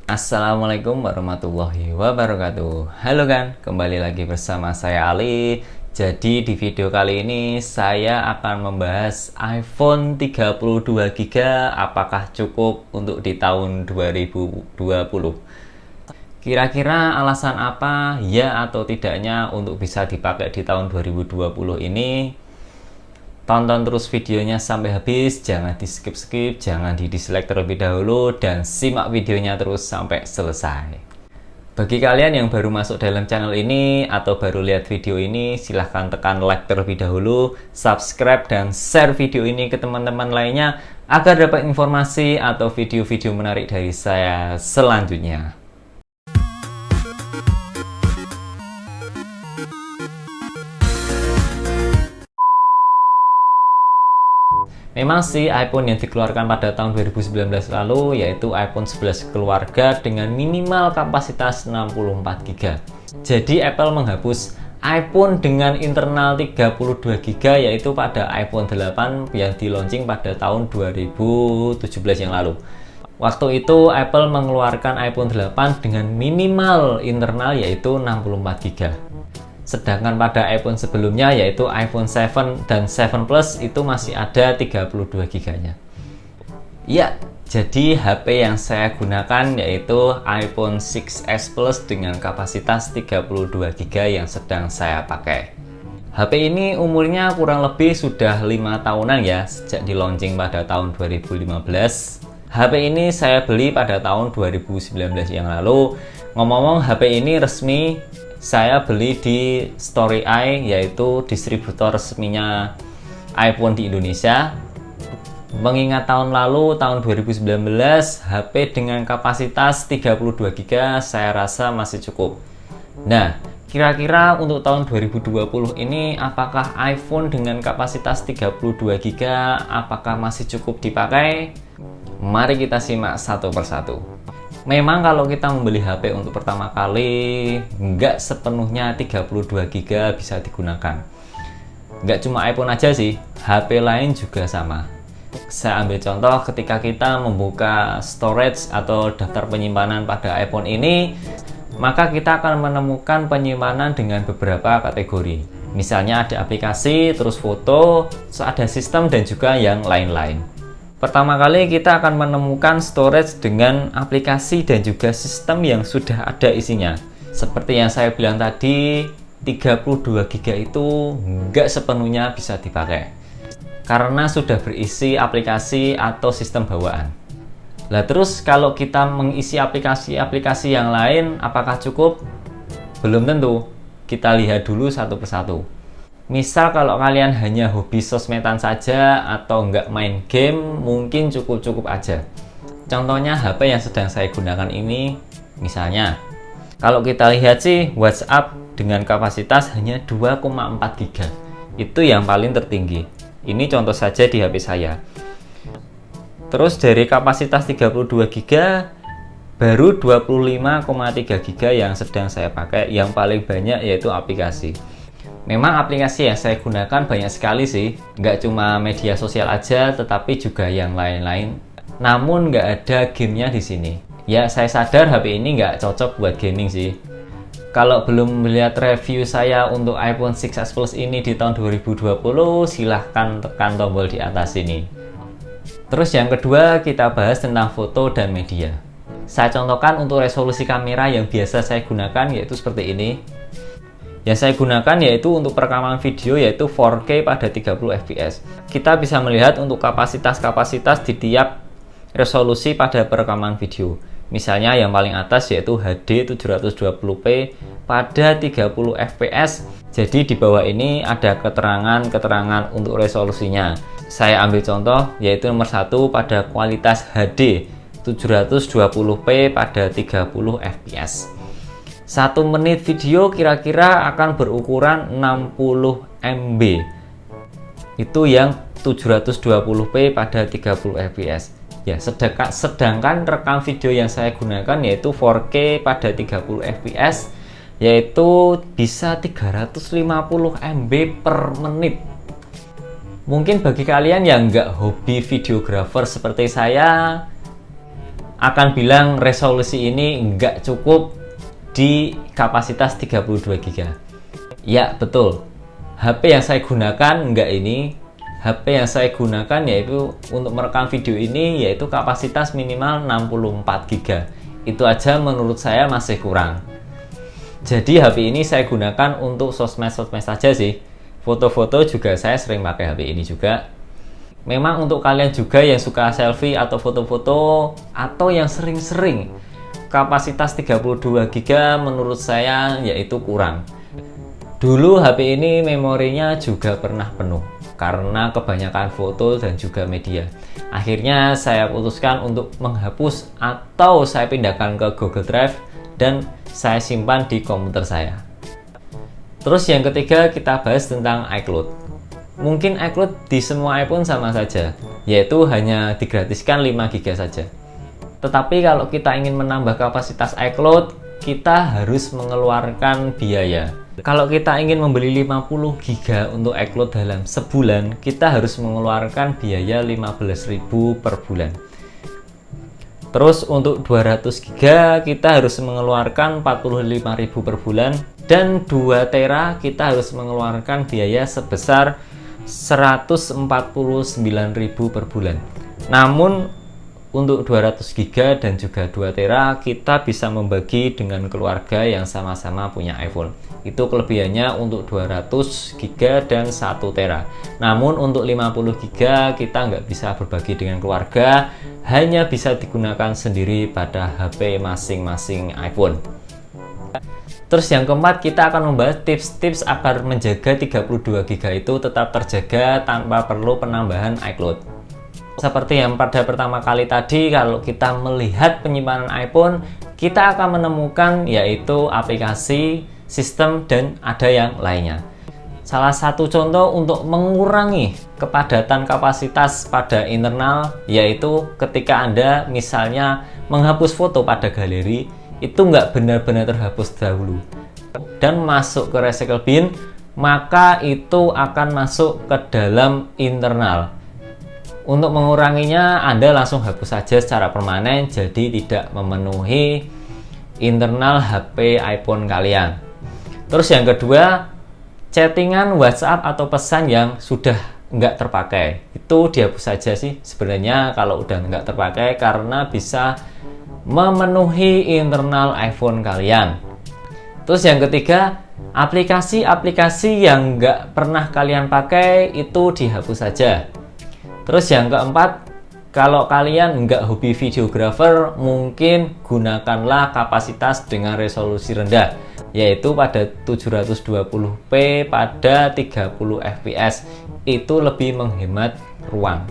Assalamualaikum warahmatullahi wabarakatuh. Halo kan, kembali lagi bersama saya Ali. Jadi di video kali ini saya akan membahas iPhone 32GB apakah cukup untuk di tahun 2020. Kira-kira alasan apa ya atau tidaknya untuk bisa dipakai di tahun 2020 ini? Tonton terus videonya sampai habis, jangan di skip-skip, jangan di dislike terlebih dahulu, dan simak videonya terus sampai selesai. Bagi kalian yang baru masuk dalam channel ini atau baru lihat video ini, silahkan tekan like terlebih dahulu, subscribe, dan share video ini ke teman-teman lainnya agar dapat informasi atau video-video menarik dari saya selanjutnya. Memang sih iPhone yang dikeluarkan pada tahun 2019 lalu yaitu iPhone 11 keluarga dengan minimal kapasitas 64GB. Jadi Apple menghapus iPhone dengan internal 32GB yaitu pada iPhone 8 yang di launching pada tahun 2017 yang lalu. Waktu itu Apple mengeluarkan iPhone 8 dengan minimal internal yaitu 64GB. Sedangkan pada iPhone sebelumnya yaitu iPhone 7 dan 7 Plus itu masih ada 32GB-nya. Ya, jadi HP yang saya gunakan yaitu iPhone 6s Plus dengan kapasitas 32GB yang sedang saya pakai. HP ini umurnya kurang lebih sudah 5 tahunan ya, sejak di launching pada tahun 2015. HP ini saya beli pada tahun 2019 yang lalu. Ngomong-ngomong, HP ini resmi saya beli di Story Eye, yaitu distributor resminya iPhone di Indonesia. Mengingat tahun lalu, tahun 2019, HP dengan kapasitas 32GB saya rasa masih cukup. Nah, kira-kira untuk tahun 2020 ini apakah iPhone dengan kapasitas 32GB apakah masih cukup dipakai? Mari kita simak satu persatu. Memang kalau kita membeli HP untuk pertama kali, nggak sepenuhnya 32GB bisa digunakan. Nggak cuma iPhone aja sih, HP lain juga sama. Saya ambil contoh ketika kita membuka storage atau daftar penyimpanan pada iPhone ini, maka kita akan menemukan penyimpanan dengan beberapa kategori. Misalnya ada aplikasi, terus foto, terus ada sistem, dan juga yang lain-lain. Pertama kali kita akan menemukan storage dengan aplikasi dan juga sistem yang sudah ada isinya. Seperti yang saya bilang tadi, 32GB itu nggak sepenuhnya bisa dipakai karena sudah berisi aplikasi atau sistem bawaan. Lah terus kalau kita mengisi aplikasi-aplikasi yang lain apakah cukup? Belum tentu. Kita lihat dulu satu persatu. Misal kalau kalian hanya hobi sosmedan saja atau nggak main game, mungkin cukup-cukup aja. Contohnya HP yang sedang saya gunakan ini, misalnya kalau kita lihat sih WhatsApp dengan kapasitas hanya 2,4GB. Itu yang paling tertinggi. Ini contoh saja di HP saya. Terus dari kapasitas 32GB baru 25,3GB yang sedang saya pakai. Yang paling banyak yaitu aplikasi. Memang aplikasi yang saya gunakan banyak sekali sih, nggak cuma media sosial aja, tetapi juga yang lain-lain. Namun nggak ada gamenya di sini. Ya, saya sadar HP ini nggak cocok buat gaming sih. Kalau belum melihat review saya untuk iPhone 6s Plus ini di tahun 2020, silahkan tekan tombol di atas ini. Terus yang kedua, kita bahas tentang foto dan media. Saya contohkan untuk resolusi kamera yang biasa saya gunakan, yaitu seperti ini. Yang saya gunakan yaitu untuk perekaman video yaitu 4K pada 30fps. Kita bisa melihat untuk kapasitas-kapasitas di tiap resolusi pada perekaman video. Misalnya yang paling atas yaitu HD 720p pada 30fps. Jadi di bawah ini ada keterangan-keterangan untuk resolusinya. Saya ambil contoh yaitu nomor 1 pada kualitas HD 720p pada 30fps. 1 menit video kira-kira akan berukuran 60 MB. Itu yang 720p pada 30 fps. Ya, sedangkan rekam video yang saya gunakan yaitu 4K pada 30 fps yaitu bisa 350 MB per menit. Mungkin bagi kalian yang nggak hobi videographer seperti saya, akan bilang resolusi ini nggak cukup di kapasitas 32 GB. Ya betul, HP yang saya gunakan nggak ini. HP yang saya gunakan yaitu untuk merekam video ini yaitu kapasitas minimal 64 GB. Itu aja menurut saya masih kurang. Jadi HP ini saya gunakan untuk sosmed-sosmed saja sih. Foto-foto juga saya sering pakai HP ini juga. Memang untuk kalian juga yang suka selfie atau foto-foto atau yang sering-sering, kapasitas 32 GB menurut saya yaitu kurang. Dulu HP ini memorinya juga pernah penuh karena kebanyakan foto dan juga media. Akhirnya saya putuskan untuk menghapus atau saya pindahkan ke Google Drive dan saya simpan di komputer saya. Terus yang ketiga kita bahas tentang iCloud. Mungkin iCloud di semua iPhone sama saja, yaitu hanya digratiskan 5 GB saja. Tetapi kalau kita ingin menambah kapasitas iCloud, kita harus mengeluarkan biaya. Kalau kita ingin membeli 50 GB untuk iCloud dalam sebulan, kita harus mengeluarkan biaya 15.000 per bulan. Terus untuk 200 GB kita harus mengeluarkan 45.000 per bulan, dan 2 tera kita harus mengeluarkan biaya sebesar 149.000 per bulan. Namun untuk 200 GB dan juga 2 tera kita bisa membagi dengan keluarga yang sama-sama punya iPhone. Itu kelebihannya untuk 200 GB dan 1 tera. Namun untuk 50 GB kita nggak bisa berbagi dengan keluarga, hanya bisa digunakan sendiri pada HP masing-masing iPhone. Terus yang keempat kita akan membahas tips-tips agar menjaga 32 GB itu tetap terjaga tanpa perlu penambahan iCloud. Seperti yang pada pertama kali tadi, kalau kita melihat penyimpanan iPhone, kita akan menemukan yaitu aplikasi, sistem, dan ada yang lainnya. Salah satu contoh untuk mengurangi kepadatan kapasitas pada internal yaitu ketika Anda misalnya menghapus foto pada galeri, itu nggak benar-benar terhapus dahulu dan masuk ke recycle bin, maka itu akan masuk ke dalam internal. Untuk menguranginya, Anda langsung hapus saja secara permanen, jadi tidak memenuhi internal HP iPhone kalian. Terus yang kedua, chattingan WhatsApp atau pesan yang sudah nggak terpakai, itu dihapus saja sih sebenarnya kalau udah nggak terpakai, karena bisa memenuhi internal iPhone kalian. Terus yang ketiga, aplikasi-aplikasi yang nggak pernah kalian pakai itu dihapus saja. Terus yang keempat, kalau kalian nggak hobi videographer, mungkin gunakanlah kapasitas dengan resolusi rendah, yaitu pada 720p pada 30 fps. Itu lebih menghemat ruang.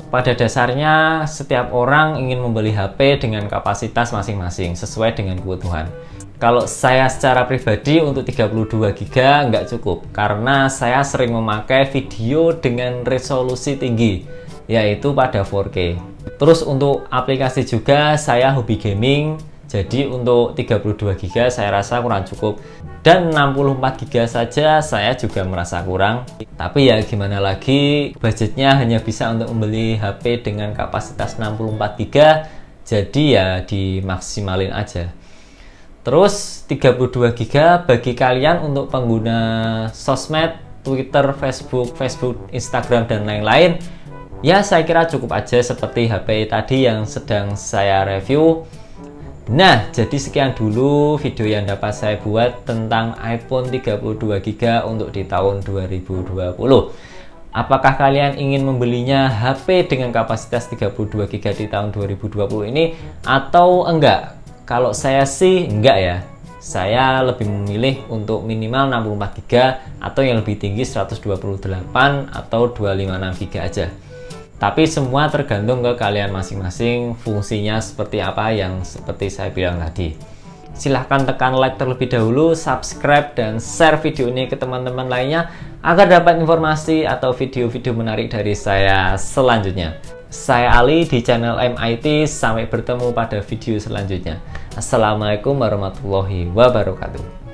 Pada dasarnya, setiap orang ingin membeli HP dengan kapasitas masing-masing sesuai dengan kebutuhan. Kalau saya secara pribadi untuk 32 GB nggak cukup, karena saya sering memakai video dengan resolusi tinggi, yaitu pada 4K. Terus untuk aplikasi juga saya hobi gaming, jadi untuk 32 GB saya rasa kurang cukup, dan 64 GB saja saya juga merasa kurang. Tapi ya gimana lagi, budgetnya hanya bisa untuk membeli HP dengan kapasitas 64 GB, jadi ya dimaksimalin aja. Terus 32 GB bagi kalian untuk pengguna sosmed, Twitter, Facebook, Instagram, dan lain-lain, ya saya kira cukup aja seperti HP tadi yang sedang saya review. Nah, jadi sekian dulu video yang dapat saya buat tentang iPhone 32 GB untuk di tahun 2020. Apakah kalian ingin membelinya HP dengan kapasitas 32 GB di tahun 2020 ini atau enggak? Kalau saya sih enggak ya. Saya lebih memilih untuk minimal 64 GB atau yang lebih tinggi 128 atau 256 GB aja. Tapi semua tergantung ke kalian masing-masing, fungsinya seperti apa yang seperti saya bilang tadi. Silahkan tekan like terlebih dahulu, subscribe, dan share video ini ke teman-teman lainnya agar dapat informasi atau video-video menarik dari saya selanjutnya. Saya Ali di channel MIT, sampai bertemu pada video selanjutnya. Assalamualaikum warahmatullahi wabarakatuh.